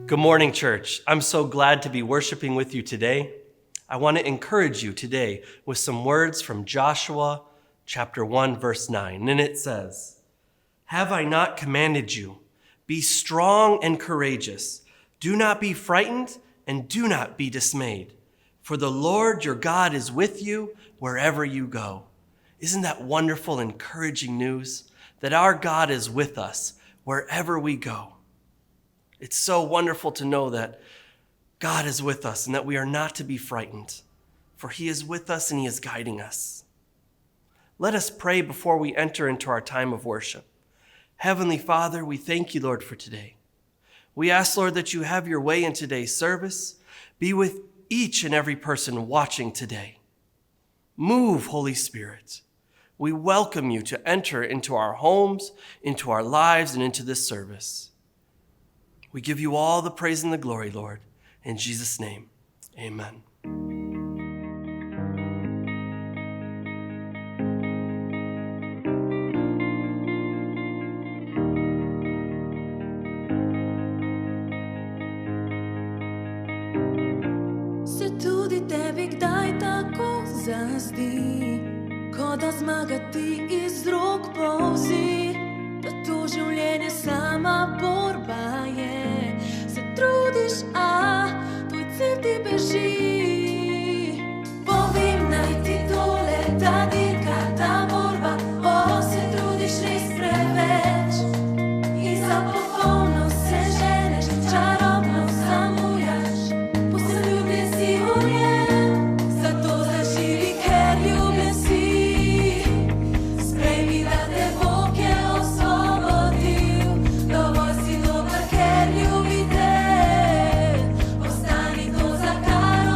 Good morning, church. I'm so glad to be worshiping with you today. I want to encourage you today with some words from Joshua chapter 1, verse 9. And it says, "Have I not commanded you? Be strong and courageous. Do not be frightened and do not be dismayed. For the Lord your God is with you wherever you go." Isn't that wonderful, encouraging news? That our God is with us wherever we go. It's so wonderful to know that God is with us and that we are not to be frightened, for he is with us and he is guiding us. Let us pray before we enter into our time of worship. Heavenly Father, we thank you, Lord, for today. We ask, Lord, that you have your way in today's service. Be with each and every person watching today. Move, Holy Spirit. We welcome you to enter into our homes, into our lives, and into this service. We give you all the praise and the glory, Lord. In Jesus' name, amen. Se tudi tebi kdaj tako zazdi, ko da zmaga ti iz rok polzi, da to življenje sama borba je. Se trudiš, a tvoj cilj ti beži. Povem naj ti tole, ta dirka, ta borba, se trudiš res preveč. In za popolnost se ženeš, čarobno zamujaš, poseljubljen si v njem, zato zaživi, ker ljubljen si. Sprejmi, da te Bog je osvobodil, dovolj si dober, ker ljubi te. Ostani to, za kar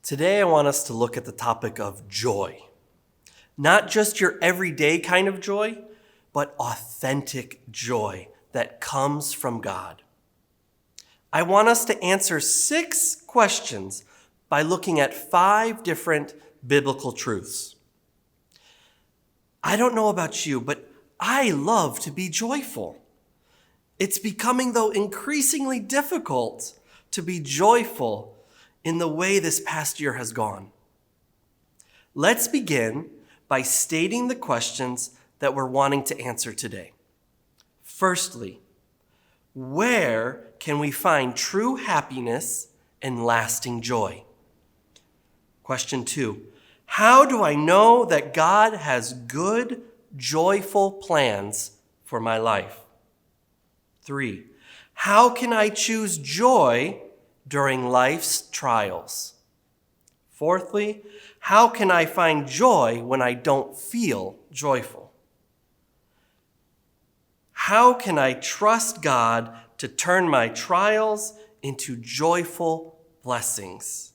Today, I want us to look at the topic of joy. Not just your everyday kind of joy, but authentic joy that comes from God. I want us to answer 6 questions by looking at 5 different biblical truths. I don't know about you, but I love to be joyful. It's becoming, though, increasingly difficult to be joyful in the way this past year has gone. Let's begin by stating the questions that we're wanting to answer today. Firstly, where can we find true happiness and lasting joy? Question 2, how do I know that God has good, joyful plans for my life? 3, how can I choose joy during life's trials? Fourthly, how can I find joy when I don't feel joyful? How can I trust God to turn my trials into joyful blessings?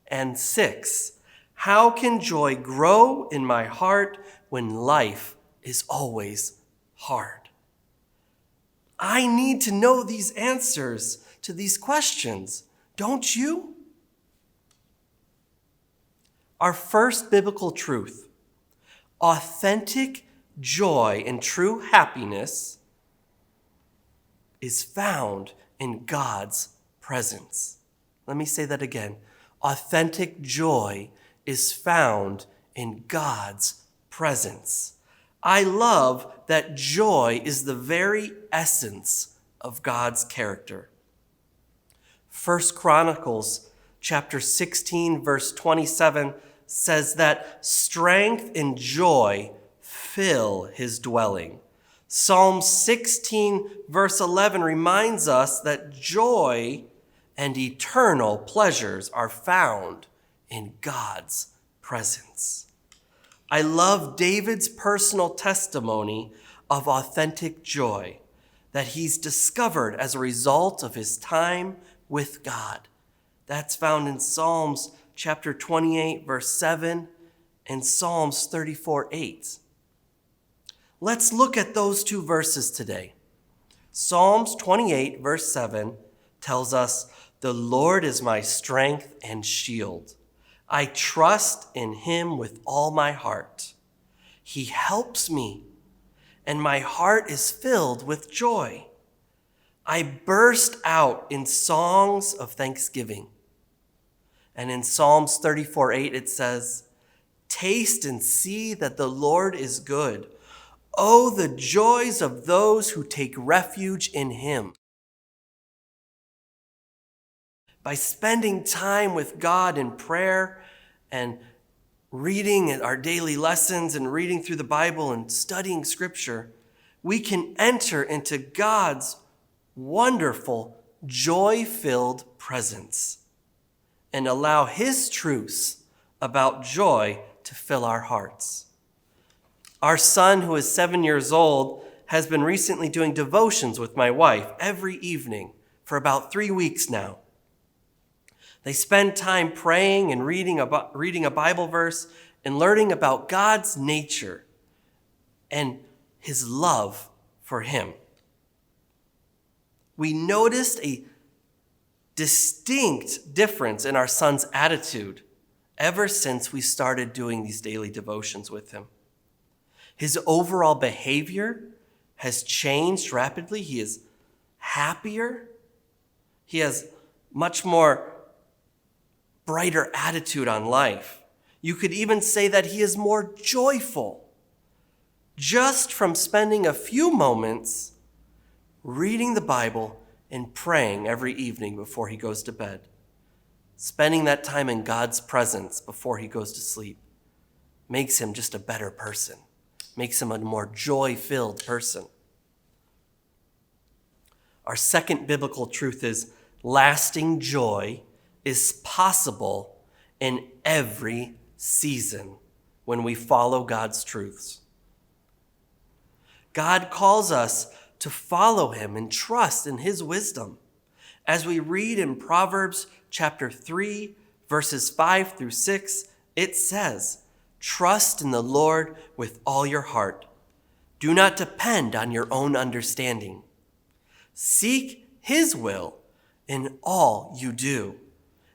And 6, how can joy grow in my heart when life is always hard? I need to know these answers to these questions, don't you? Our first biblical truth, authentic joy and true happiness is found in God's presence. Let me say that again. Authentic joy is found in God's presence. I love that joy is the very essence of God's character. 1 Chronicles chapter 16, verse 27 says that strength and joy fill his dwelling. Psalm 16, verse 11 reminds us that joy and eternal pleasures are found in God's presence. I love David's personal testimony of authentic joy that he's discovered as a result of his time with God. That's found in Psalms chapter 28, verse 7, and Psalms 34, 8. Let's look at those 2 verses today. Psalms 28, verse 7 tells us, "The Lord is my strength and shield. I trust in him with all my heart. He helps me, and my heart is filled with joy. I burst out in songs of thanksgiving." And in Psalms 34, 8, it says, "Taste and see that the Lord is good. Oh, the joys of those who take refuge in him." By spending time with God in prayer and reading our daily lessons and reading through the Bible and studying Scripture, we can enter into God's wonderful, joy-filled presence and allow his truths about joy to fill our hearts. Our son, who is 7 years old, has been recently doing devotions with my wife every evening for about 3 weeks now. They spend time praying and reading a Bible verse and learning about God's nature and his love for him. We noticed a distinct difference in our son's attitude ever since we started doing these daily devotions with him. His overall behavior has changed rapidly. He is happier. He has much more brighter attitude on life. You could even say that he is more joyful just from spending a few moments reading the Bible and praying every evening before he goes to bed. Spending that time in God's presence before he goes to sleep makes him just a better person, makes him a more joy-filled person. Our second biblical truth is lasting joy is possible in every season when we follow God's truths. God calls us to follow him and trust in his wisdom. As we read in Proverbs chapter 3, verses 5 through 6, it says, "Trust in the Lord with all your heart. Do not depend on your own understanding. Seek his will in all you do,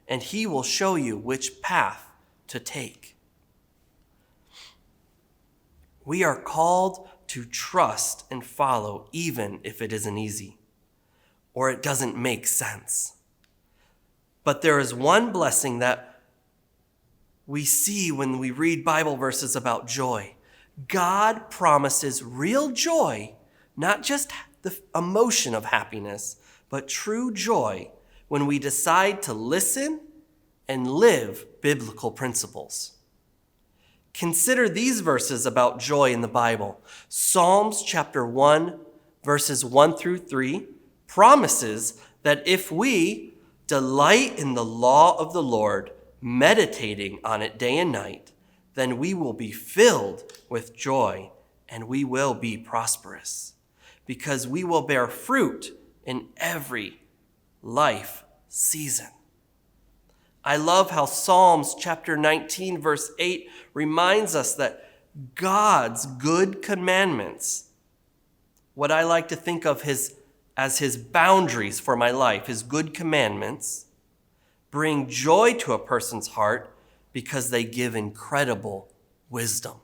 and he will show you which path to take." We are called to trust and follow even if it isn't easy or it doesn't make sense. But there is one blessing that we see when we read Bible verses about joy. God promises real joy, not just the emotion of happiness, but true joy when we decide to listen and live biblical principles. Consider these verses about joy in the Bible. Psalms chapter 1, verses 1 through 3 promises that if we delight in the law of the Lord, meditating on it day and night, then we will be filled with joy and we will be prosperous, because we will bear fruit in every life season. I love how Psalms chapter 19, verse 8 reminds us that God's good commandments, what I like to think of as his boundaries for my life, his good commandments, bring joy to a person's heart because they give incredible wisdom.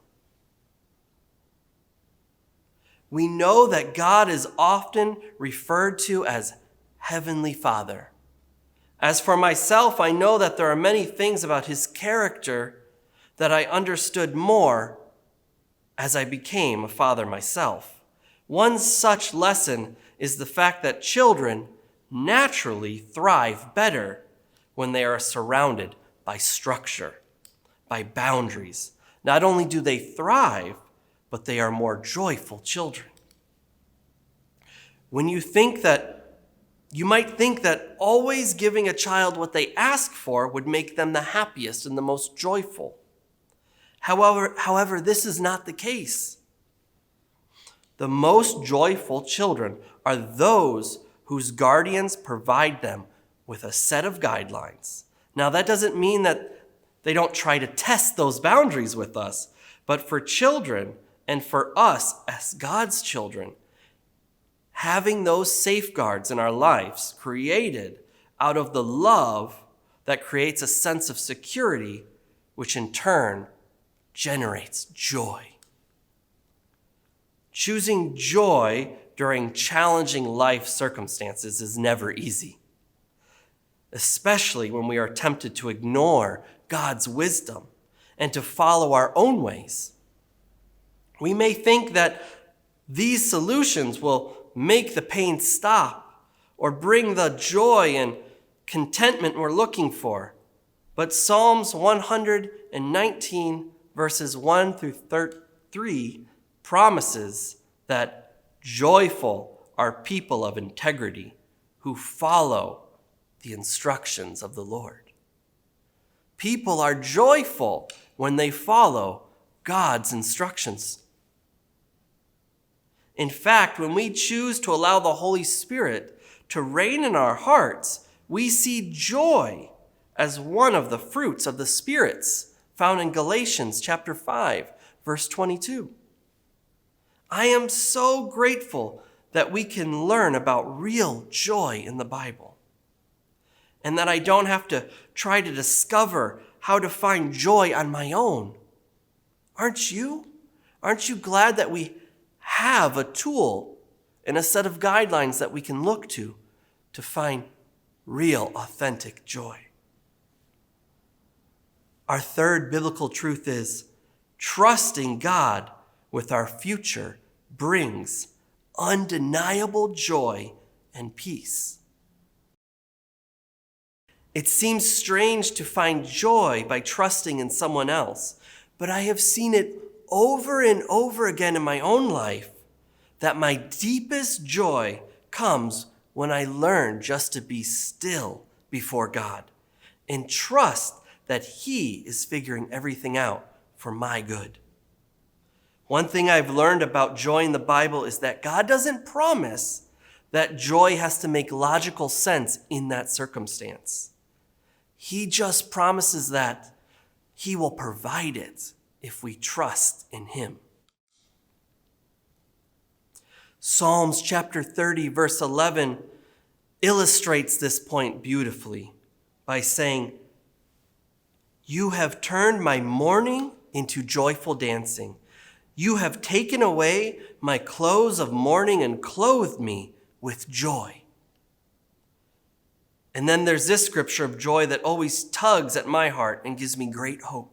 We know that God is often referred to as Heavenly Father. As for myself, I know that there are many things about his character that I understood more as I became a father myself. One such lesson is the fact that children naturally thrive better when they are surrounded by structure, by boundaries. Not only do they thrive, but they are more joyful children. You might think that always giving a child what they ask for would make them the happiest and the most joyful. However, this is not the case. The most joyful children are those whose guardians provide them with a set of guidelines. Now, that doesn't mean that they don't try to test those boundaries with us, but for children and for us as God's children, having those safeguards in our lives created out of the love that creates a sense of security, which in turn generates joy. Choosing joy during challenging life circumstances is never easy, especially when we are tempted to ignore God's wisdom and to follow our own ways. We may think that these solutions will make the pain stop or bring the joy and contentment we're looking for. But Psalms 119, verses 1 through 3 promises that joyful are people of integrity who follow the instructions of the Lord. People are joyful when they follow God's instructions. In fact, when we choose to allow the Holy Spirit to reign in our hearts, we see joy as one of the fruits of the spirits found in Galatians chapter 5, verse 22. I am so grateful that we can learn about real joy in the Bible, and that I don't have to try to discover how to find joy on my own. Aren't you? Aren't you glad that we have a tool and a set of guidelines that we can look to find real, authentic joy? Our third biblical truth is trusting God with our future brings undeniable joy and peace. It seems strange to find joy by trusting in someone else, but I have seen it over and over again in my own life that my deepest joy comes when I learn just to be still before God and trust that He is figuring everything out for my good. One thing I've learned about joy in the Bible is that God doesn't promise that joy has to make logical sense in that circumstance. He just promises that he will provide it if we trust in him. Psalms chapter 30, verse 11 illustrates this point beautifully by saying, "You have turned my mourning into joyful dancing. You have taken away my clothes of mourning and clothed me with joy." And then there's this scripture of joy that always tugs at my heart and gives me great hope.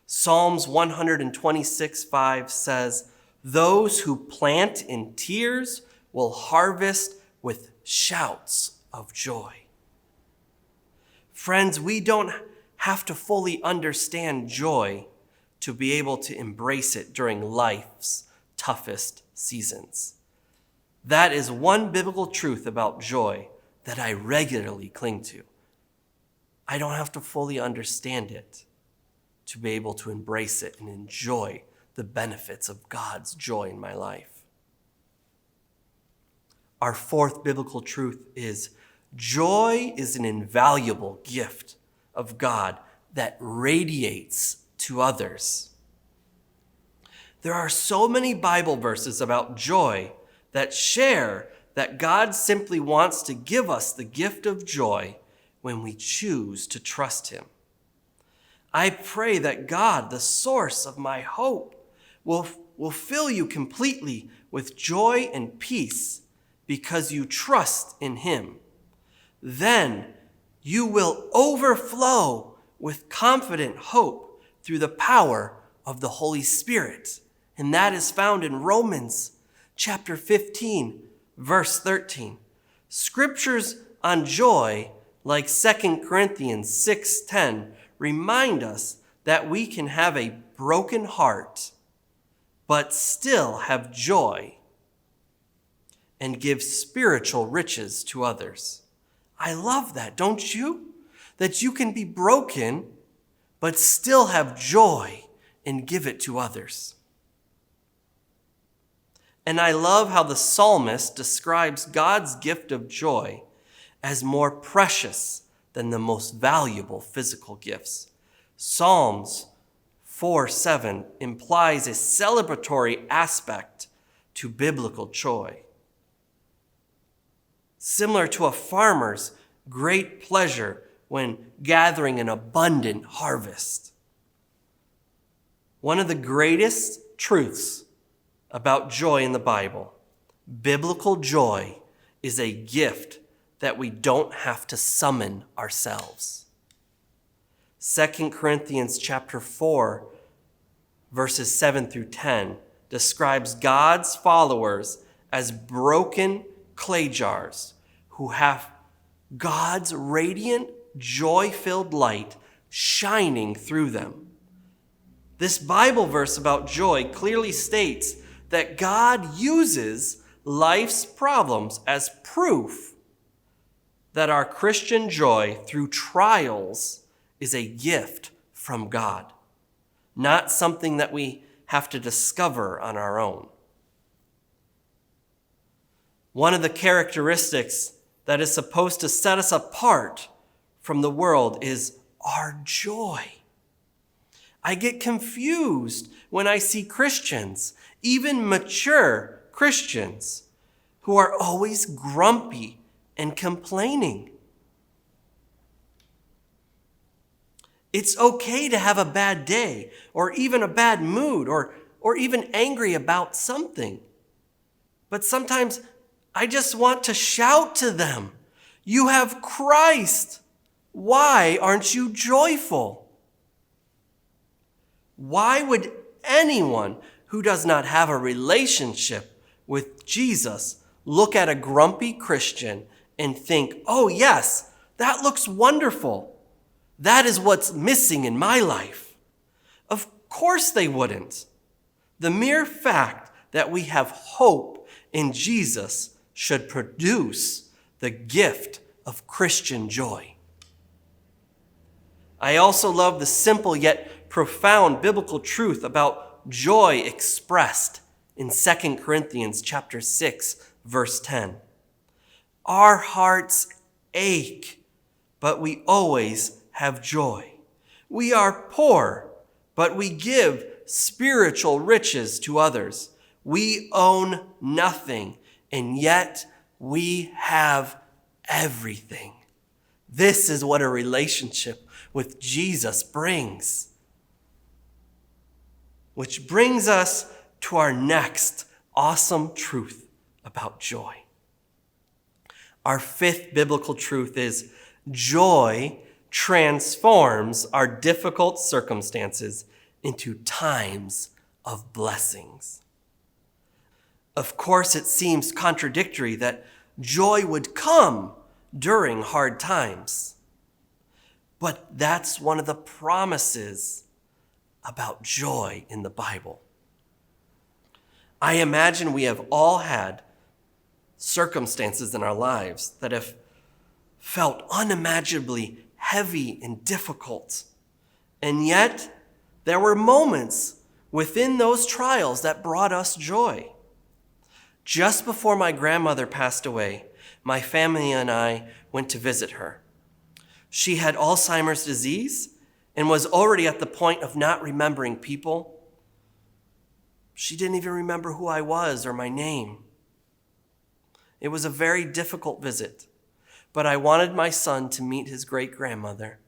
Psalms 126:5 says, "Those who plant in tears will harvest with shouts of joy." Friends, we don't have to fully understand joy to be able to embrace it during life's toughest seasons. That is one biblical truth about joy that I regularly cling to. I don't have to fully understand it to be able to embrace it and enjoy the benefits of God's joy in my life. Our fourth biblical truth is joy is an invaluable gift of God that radiates to others. There are so many Bible verses about joy that share that God simply wants to give us the gift of joy when we choose to trust him. I pray that God, the source of my hope, will fill you completely with joy and peace because you trust in him. Then you will overflow with confident hope through the power of the Holy Spirit. And that is found in Romans chapter 15, verse 13. Scriptures on joy, like 2 Corinthians 6:10, remind us that we can have a broken heart, but still have joy and give spiritual riches to others. I love that, don't you? That you can be broken, but still have joy and give it to others. And I love how the psalmist describes God's gift of joy as more precious than the most valuable physical gifts. Psalms 4:7 implies a celebratory aspect to biblical joy, similar to a farmer's great pleasure when gathering an abundant harvest. One of the greatest truths about joy in the Bible, biblical joy, is a gift that we don't have to summon ourselves. 2 Corinthians chapter 4, verses 7 through 10 describes God's followers as broken clay jars who have God's radiant, joy-filled light shining through them. This Bible verse about joy clearly states that God uses life's problems as proof that our Christian joy through trials is a gift from God, not something that we have to discover on our own. One of the characteristics that is supposed to set us apart from the world is our joy. I get confused when I see Christians, even mature Christians, who are always grumpy and complaining. It's okay to have a bad day or even a bad mood or even angry about something. But sometimes I just want to shout to them, "You have Christ. Why aren't you joyful?" Why would anyone who does not have a relationship with Jesus look at a grumpy Christian and think, "Oh yes, that looks wonderful. That is what's missing in my life"? Of course they wouldn't. The mere fact that we have hope in Jesus should produce the gift of Christian joy. I also love the simple yet profound biblical truth about joy expressed in 2 Corinthians chapter 6, verse 10. Our hearts ache, but we always have joy. We are poor, but we give spiritual riches to others. We own nothing, and yet we have everything. This is what a relationship with Jesus brings. Which brings us to our next awesome truth about joy. Our fifth biblical truth is joy transforms our difficult circumstances into times of blessings. Of course, it seems contradictory that joy would come during hard times. But that's one of the promises about joy in the Bible. I imagine we have all had circumstances in our lives that have felt unimaginably heavy and difficult. And yet, there were moments within those trials that brought us joy. Just before my grandmother passed away, my family and I went to visit her. She had Alzheimer's disease and was already at the point of not remembering people. She didn't even remember who I was or my name. It was a very difficult visit, but I wanted my son to meet his great-grandmother,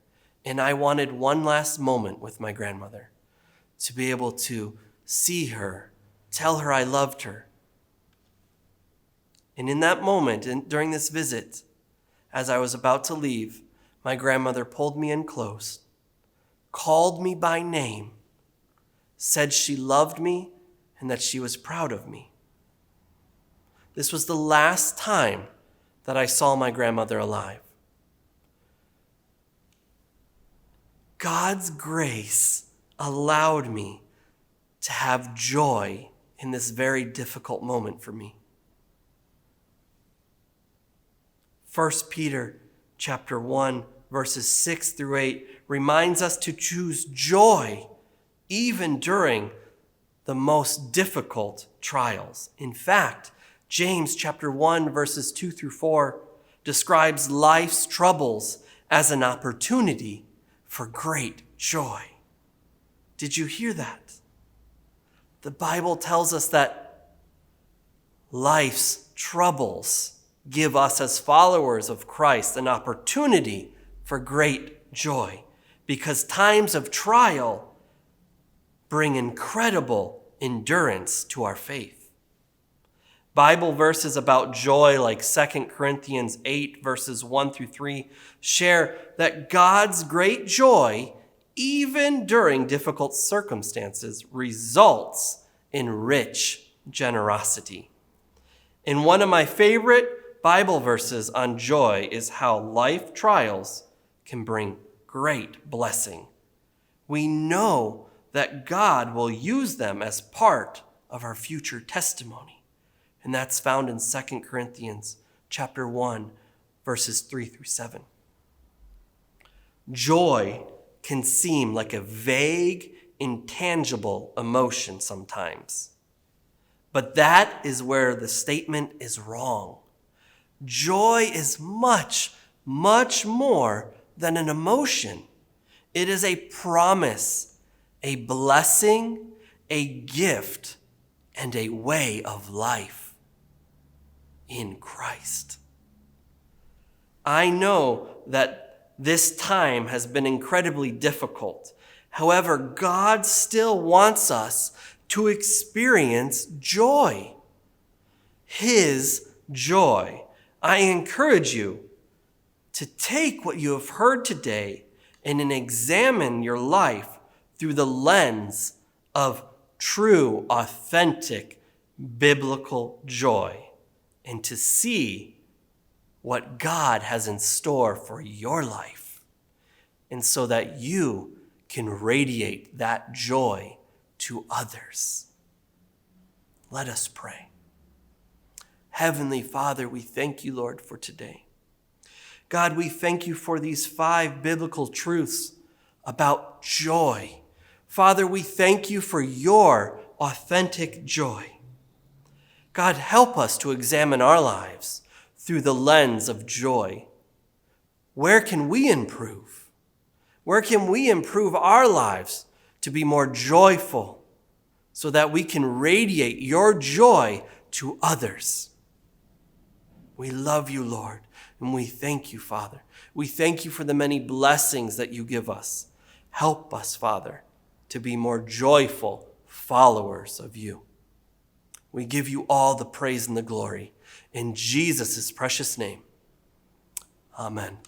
and I wanted one last moment with my grandmother, to be able to see her, tell her I loved her. And in that moment, during this visit, as I was about to leave, my grandmother pulled me in close, called me by name, said she loved me and that she was proud of me. This was the last time that I saw my grandmother alive. God's grace allowed me to have joy in this very difficult moment for me. 1 Peter chapter 1, verses 6 through 8 reminds us to choose joy even during the most difficult trials. In fact, James chapter 1, verses 2 through 4 describes life's troubles as an opportunity for great joy. Did you hear that? The Bible tells us that life's troubles give us as followers of Christ an opportunity for great joy, because times of trial bring incredible endurance to our faith. Bible verses about joy like 2 Corinthians 8 verses 1 through 3 share that God's great joy, even during difficult circumstances, results in rich generosity. And one of my favorite Bible verses on joy is how life trials can bring great blessing. We know that God will use them as part of our future testimony. And that's found in 2 Corinthians chapter 1, verses 3 through 7. Joy can seem like a vague, intangible emotion sometimes. But that is where the statement is wrong. Joy is much, much more than an emotion. It is a promise, a blessing, a gift, and a way of life in Christ. I know that this time has been incredibly difficult. However, God still wants us to experience joy. His joy. I encourage you to take what you have heard today and then examine your life through the lens of true, authentic, biblical joy, and to see what God has in store for your life, and so that you can radiate that joy to others. Let us pray. Heavenly Father, we thank you, Lord, for today. God, we thank you for these 5 biblical truths about joy. Father, we thank you for your authentic joy. God, help us to examine our lives through the lens of joy. Where can we improve? Where can we improve our lives to be more joyful so that we can radiate your joy to others? We love you, Lord, and we thank you, Father. We thank you for the many blessings that you give us. Help us, Father, to be more joyful followers of you. We give you all the praise and the glory. In Jesus' precious name, amen.